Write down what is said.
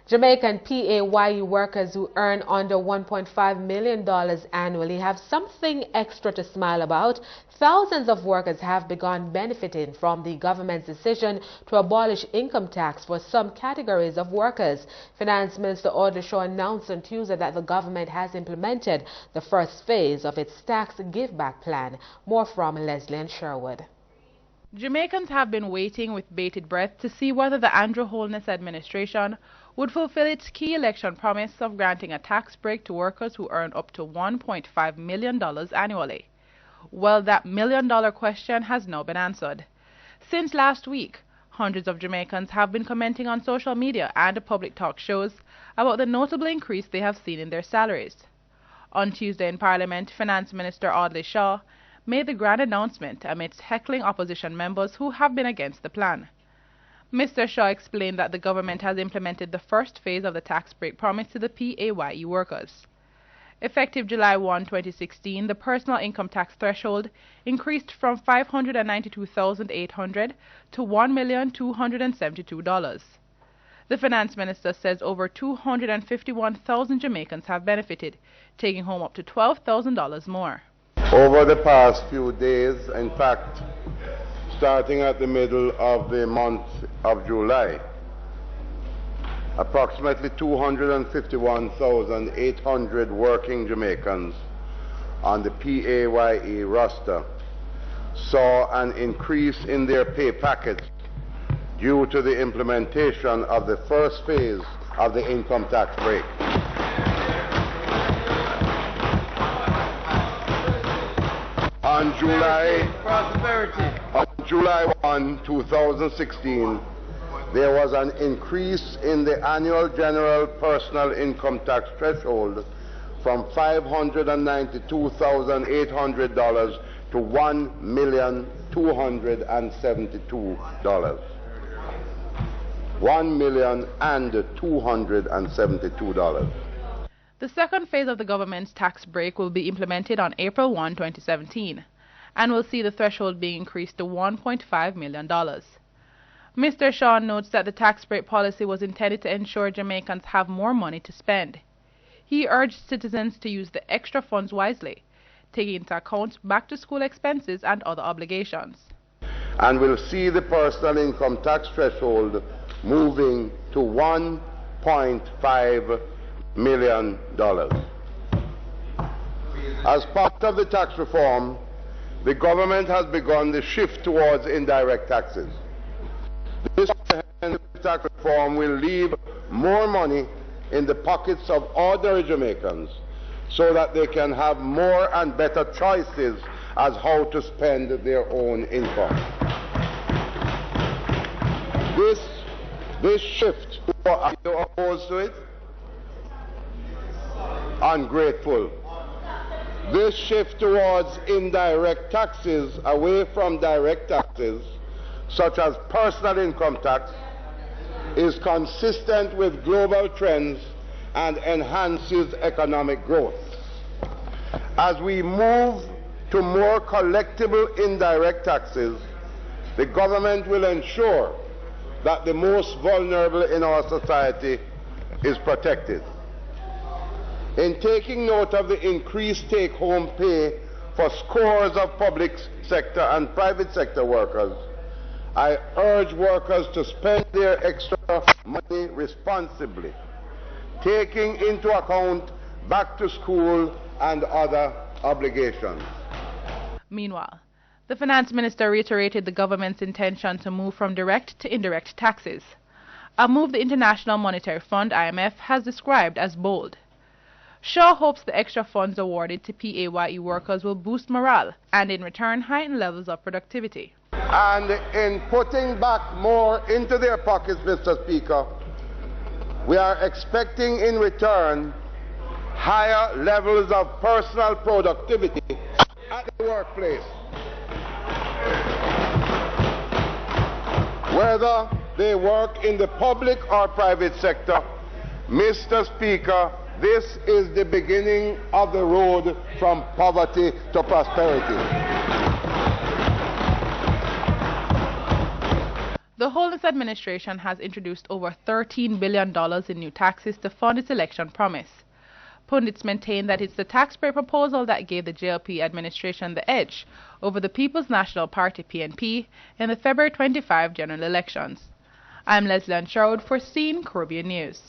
Jamaican PAYE workers who earn under $1.5 million annually have something extra to smile about. Thousands of workers have begun benefiting from the government's decision to abolish income tax for some categories of workers. Finance Minister Audley Shaw announced on Tuesday that the government has implemented the first phase of its tax give-back plan. More from Leslie and Sherwood. Jamaicans have been waiting with bated breath to see whether the Andrew Holness administration would fulfill its key election promise of granting a tax break to workers who earn up to $1.5 million annually. Well, that million-dollar question has now been answered. Since last week, hundreds of Jamaicans have been commenting on social media and public talk shows about the notable increase they have seen in their salaries. On Tuesday in Parliament, Finance Minister Audley Shaw made the grand announcement amidst heckling opposition members who have been against the plan. Mr. Shaw explained that the government has implemented the first phase of the tax break promised to the PAYE workers. Effective July 1, 2016, the personal income tax threshold increased from $592,800 to $1,272,000. The finance minister says over 251,000 Jamaicans have benefited, taking home up to $12,000 more. Over the past few days, in fact, starting at the middle of the month of July, approximately 251,800 working Jamaicans on the PAYE roster saw an increase in their pay packets due to the implementation of the first phase of the income tax break. On July 1, 2016, there was an increase in the annual general personal income tax threshold from $592,800 to $1,272,000. $1,272,000. The second phase of the government's tax break will be implemented on April 1, 2017, and will see the threshold being increased to $1.5 million. Mr. Shaw notes that the tax break policy was intended to ensure Jamaicans have more money to spend. He urged citizens to use the extra funds wisely, taking into account back-to-school expenses and other obligations. And will see the personal income tax threshold moving to $1.5 million. As part of the tax reform, the government has begun the shift towards indirect taxes. This tax reform will leave more money in the pockets of ordinary Jamaicans so that they can have more and better choices as how to spend their own income. This shift, are you opposed to it? Ungrateful. This shift towards indirect taxes, away from direct taxes, such as personal income tax, is consistent with global trends and enhances economic growth. As we move to more collectible indirect taxes, the government will ensure that the most vulnerable in our society is protected. In taking note of the increased take-home pay for scores of public sector and private sector workers, I urge workers to spend their extra money responsibly, taking into account back to school and other obligations. Meanwhile, the finance minister reiterated the government's intention to move from direct to indirect taxes, a move the International Monetary Fund, IMF, has described as bold. Shaw hopes the extra funds awarded to PAYE workers will boost morale and in return heighten levels of productivity. And in putting back more into their pockets, Mr. Speaker, we are expecting in return higher levels of personal productivity at the workplace. Whether they work in the public or private sector, Mr. Speaker, this is the beginning of the road from poverty to prosperity. The Holness administration has introduced over $13 billion in new taxes to fund its election promise. Pundits maintain that it's the tax break proposal that gave the JLP administration the edge over the People's National Party PNP in the February 25 general elections. I'm Leslie Anshaud for CEEN Caribbean News.